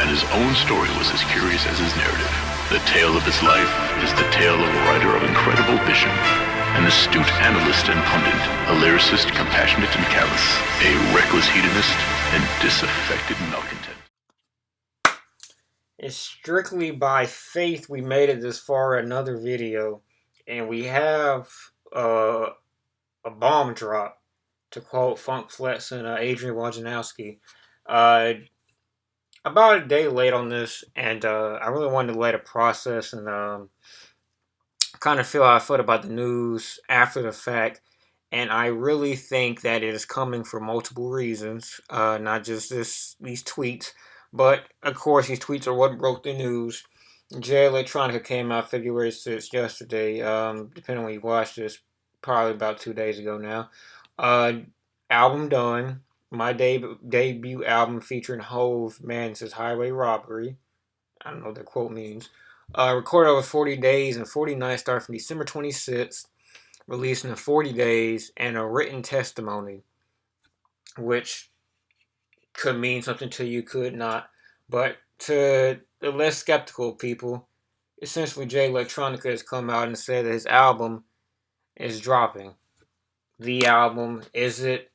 and his own story was as curious as his narrative. The tale of his life is the tale of a writer of incredible vision, an astute analyst and pundit, a lyricist compassionate and callous, a reckless hedonist and disaffected malcontent. It's strictly by faith we made it this far in another video, and we have a bomb drop, to quote Funk Flex and Adrian Wojnarowski. About a day late on this, and I really wanted to let it process and kind of feel how I felt about the news after the fact. And I really think that it is coming for multiple reasons, not just these tweets, but of course these tweets are what broke the news. J Electronica came out February 6th yesterday, depending on when you watch this, probably about 2 days ago now. Album done. My debut album featuring Hove, Man Says Highway Robbery. I don't know what that quote means. Recorded over 40 days and 40 nights, starting from December 26th. Released in 40 days, and a written testimony, which could mean something to you, could not. But to the less skeptical people, essentially J Electronica has come out and said that his album is dropping. The album, is it?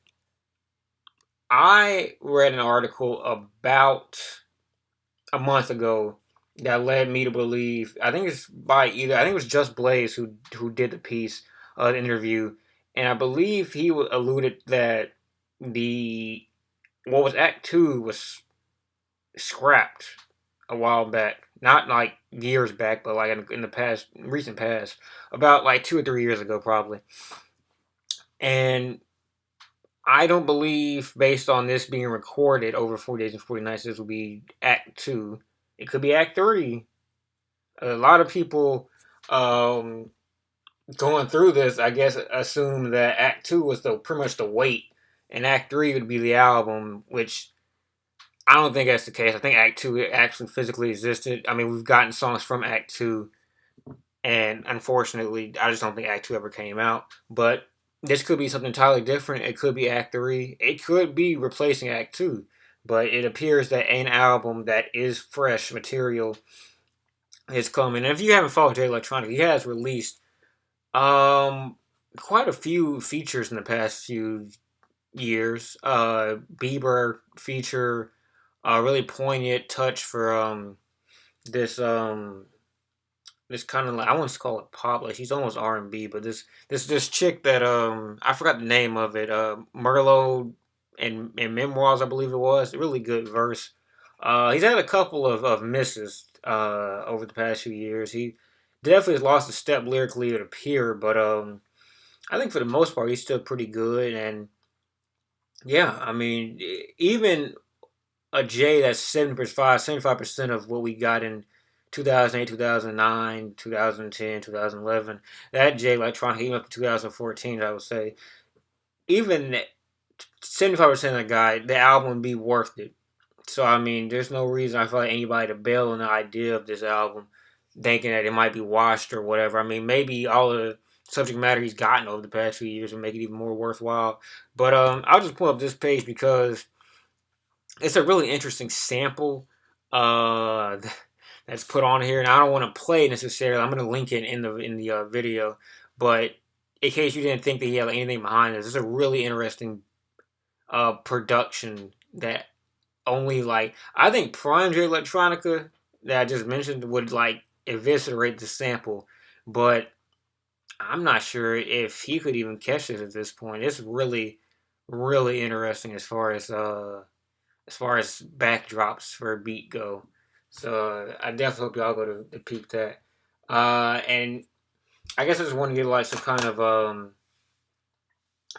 I read an article about a month ago that led me to believe, I think it was Just Blaze who did the piece, the interview, and I believe he alluded that what was Act 2 was scrapped a while back, not like years back, but like in the recent past, about like 2 or 3 years ago probably. And I don't believe, based on this being recorded over 40 days and 40 nights, this will be Act 2. It could be Act 3. A lot of people going through this, I guess, assume that Act 2 was pretty much the wait, and Act 3 would be the album, which I don't think that's the case. I think Act 2 actually physically existed. I mean, we've gotten songs from Act 2, and unfortunately, I just don't think Act 2 ever came out. But this could be something entirely different. It could be Act 3. It could be replacing Act 2. But it appears that an album that is fresh material is coming. And if you haven't followed J Electronica, he has released quite a few features in the past few years. Bieber feature, really poignant touch for this this kind of, like, I want to call it pop, like she's almost R&B, but this chick that I forgot the name of it, Merlot and Memoirs, I believe it was. A really good verse. He's had a couple of misses over the past few years. He definitely has lost a step lyrically, it would appear, but I think for the most part he's still pretty good. And yeah, I mean, even a J that's 75% of what we got in 2008, 2009, 2010, 2011, that J Electronica, even up to 2014, I would say, even 75% of the guy, the album would be worth it. So, I mean, there's no reason I feel like anybody to bail on the idea of this album, thinking that it might be washed or whatever. I mean, maybe all the subject matter he's gotten over the past few years will make it even more worthwhile. But I'll just pull up this page because it's a really interesting sample that's put on here, and I don't want to play it necessarily. I'm going to link it in the video, but in case you didn't think that he had anything behind this, it's a really interesting production that only, like, I think Prime J Electronica that I just mentioned would like eviscerate the sample, but I'm not sure if he could even catch it at this point. It's really, really interesting as far as backdrops for a beat go. So I definitely hope y'all go to peep that. And I guess I just want to get like some kind of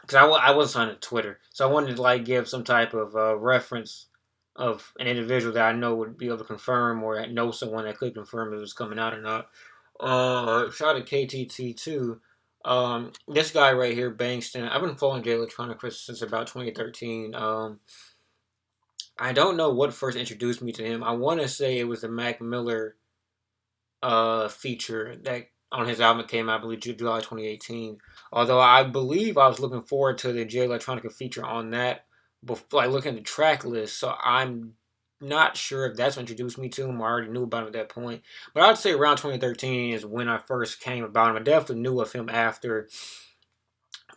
because I was on Twitter, so I wanted to like give some type of reference of an individual that I know would be able to confirm, or know someone that could confirm if it was coming out or not. Shout out to KTT too. This guy right here, Bankston. I've been following J Electronica since about 2013. I don't know what first introduced me to him. I want to say it was the Mac Miller feature that on his album that came out, I believe, July 2018. Although I believe I was looking forward to the J Electronica feature on that, before, like looking at the track list. So I'm not sure if that's what introduced me to him or I already knew about him at that point. But I'd say around 2013 is when I first came about him. I definitely knew of him after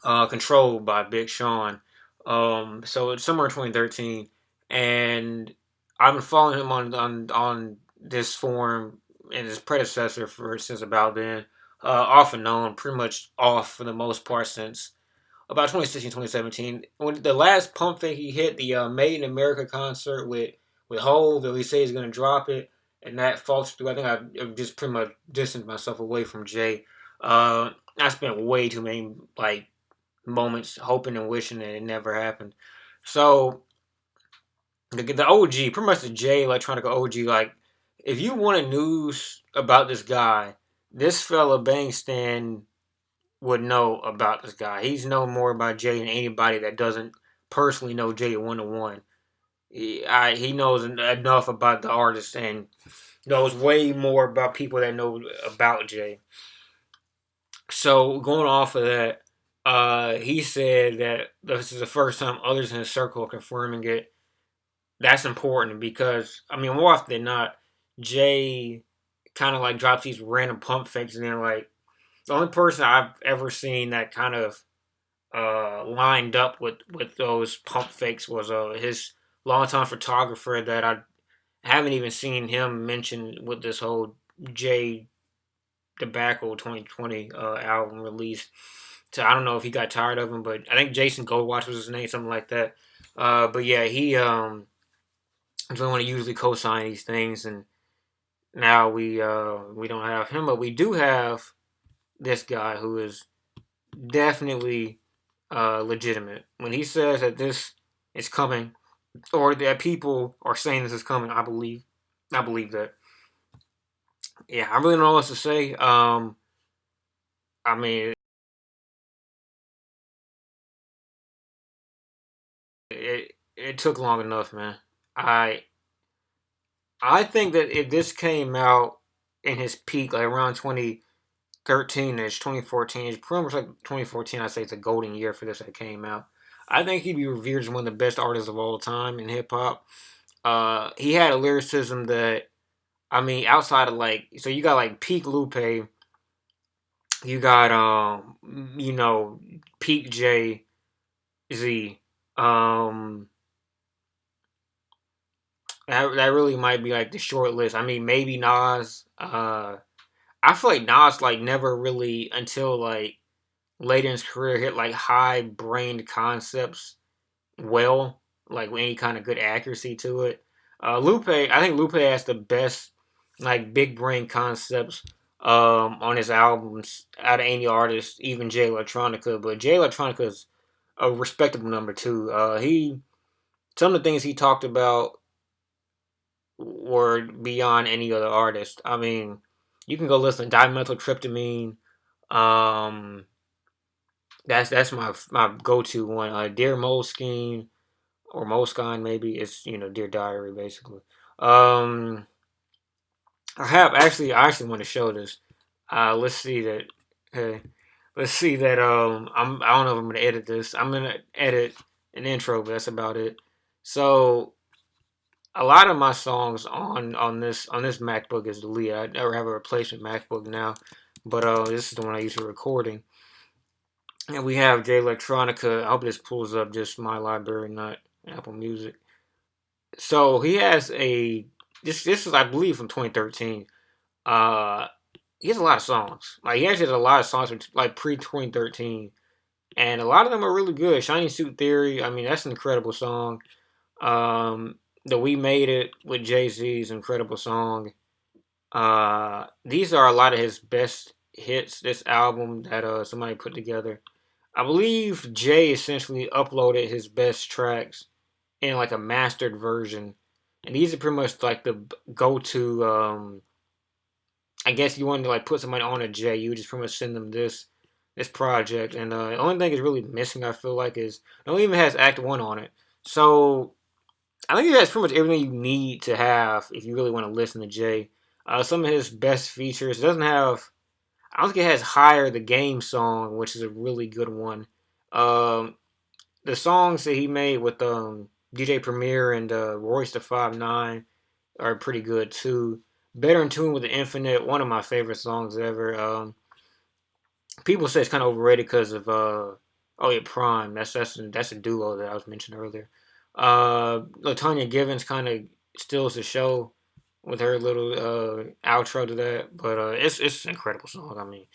Controlled by Big Sean. So it's somewhere in 2013, and I've been following him on this forum and his predecessor for since about then. Off and on, pretty much off for the most part since about 2016, 2017. When the last pump fake he hit, the Made in America concert with Hove, that we say he's going to drop it, and that falls through. I think I just pretty much distanced myself away from Jay. I spent way too many like moments hoping and wishing that it never happened. So the OG, pretty much the Jay Electronica OG, like if you wanted news about this guy, this fella Bangstan would know about this guy. He's known more about Jay than anybody that doesn't personally know Jay one to one. He knows enough about the artist and knows way more about people that know about Jay. So going off of that, he said that this is the first time others in his circle are confirming it. That's important because I mean, more often than not, Jay kind of like drops these random pump fakes, and then like the only person I've ever seen that kind of lined up with those pump fakes was his longtime photographer that I haven't even seen him mention with this whole Jay Tobacco 2020 album release. So I don't know if he got tired of him, but I think Jason Goldwatch was his name, something like that. But yeah, he doesn't want to usually co-sign these things, and now we don't have him, but we do have this guy who is definitely legitimate. When he says that this is coming, or that people are saying this is coming, I believe that. Yeah, I really don't know what to say. I mean, it took long enough, man. I I think that if this came out in his peak, like around 2013 ish, 2014 ish, pretty much like 2014, I say it's a golden year for this that came out. I think he'd be revered as one of the best artists of all time in hip hop. He had a lyricism that, I mean, outside of like, so you got like peak Lupe, you got peak Jay Z. Um, that really might be like the short list. I mean, maybe Nas. I feel like Nas like never really until like later in his career hit like high brained concepts well, like with any kind of good accuracy to it. Lupe, I think Lupe has the best like big brain concepts on his albums out of any artist, even Jay Electronica. But Jay Electronica is a respectable number two. He some of the things he talked about were beyond any other artist. I mean, you can go listen to Dimethyltryptamine. Um, that's my go to one. Dear Moleskine or Moleskine maybe it's Dear Diary basically. Um, I actually want to show this. Let's see that. Hey, let's see that. I don't know if I'm gonna edit this. I'm gonna edit an intro, but that's about it. So a lot of my songs on this MacBook is deleted. I never have a replacement MacBook now, but this is the one I use for recording. And we have J Electronica. I hope this pulls up just my library, not Apple Music. So he has a this is I believe from 2013. Uh, he has a lot of songs. Like he actually has a lot of songs from like pre 2013, and a lot of them are really good. Shiny Suit Theory. I mean, that's an incredible song. The We Made It with Jay Z's incredible song. These are a lot of his best hits. This album that somebody put together. I believe Jay essentially uploaded his best tracks in like a mastered version, and these are pretty much like the go-to. I guess you wanted to like put somebody on a Jay, you would just pretty much send them this project, and the only thing is really missing. I feel like is it only even has Act One on it, so I think that's pretty much everything you need to have if you really want to listen to Jay. Some of his best features doesn't have. I don't think it has Higher the Game song, which is a really good one. Um, the songs that he made with DJ Premier and Royce the 5'9" are pretty good too. Better in Tune with the Infinite, one of my favorite songs ever. People say it's kind of overrated because of oh yeah, Prime. That's a duo that I was mentioning earlier. Latanya Givens kind of steals the show with her little outro to that, but it's an incredible song. I mean,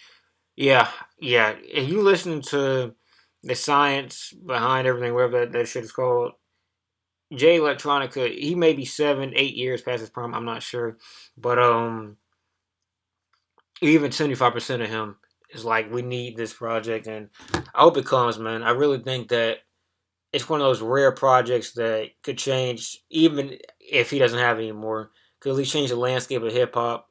yeah, yeah. If you listen to the science behind everything, whatever that shit is called, Jay Electronica, he may be 7, 8 years past his prime. I'm not sure, but even 75% of him is like, we need this project, and I hope it comes, man. I really think that it's one of those rare projects that could change, even if he doesn't have it anymore, could at least change the landscape of hip hop.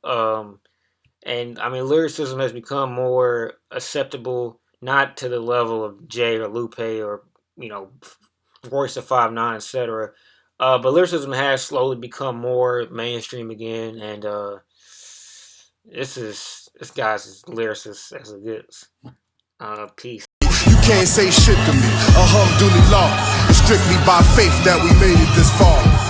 And I mean, lyricism has become more acceptable, not to the level of Jay or Lupe or you know Royce the 5'9", etc. But lyricism has slowly become more mainstream again, and this guy's as lyricist as it gets. Peace. You can't say shit to me. Alhamdulillah. It's strictly by faith that we made it this far.